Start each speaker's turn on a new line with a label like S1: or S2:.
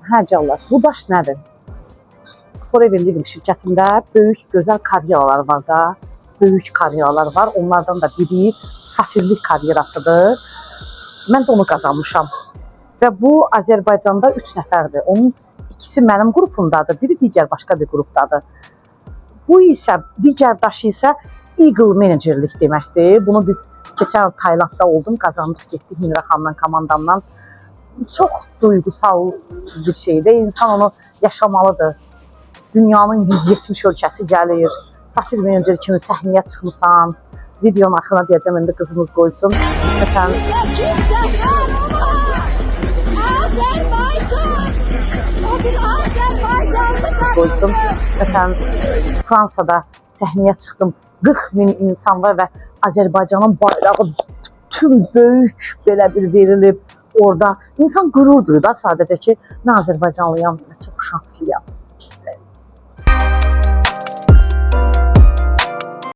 S1: Hə canlar, bu daş nədir? Forever Living şirkətində böyük, gözəl karyeralar var da. Böyük karyeralar var. Onlardan da biri safirlik karyerasıdır. Mən də onu qazanmışam. Və bu Azərbaycanda 3 nəfərdir. Onun ikisi mənim qrupumdadır, biri digər başqa bir qrupdadır. Bu isə, digər daşı isə Eagle menecerlik deməkdir. Bunu biz keçən Taylandda oldum, qazandıq, getdik Hünrə xanımla, komandamla. Çox duygusal bir şeydir. İnsan onu yaşamalıdır. Dünyanın 170 ölkəsi gəlir. Safir menecer kimi səhnəyə çıxmısan. Videonun axırına deyəcəm, indi qızımız qoysun. Məsələn, qoysun. Məsələn, Fransada səhnəyə çıxdım. 40 min insan var və Azərbaycanın bayrağı tüm böyük belə bir verilib orada. İnsan qürur duyur da sadəcə ki, mən Azərbaycanlıyam və çox şanslıyam.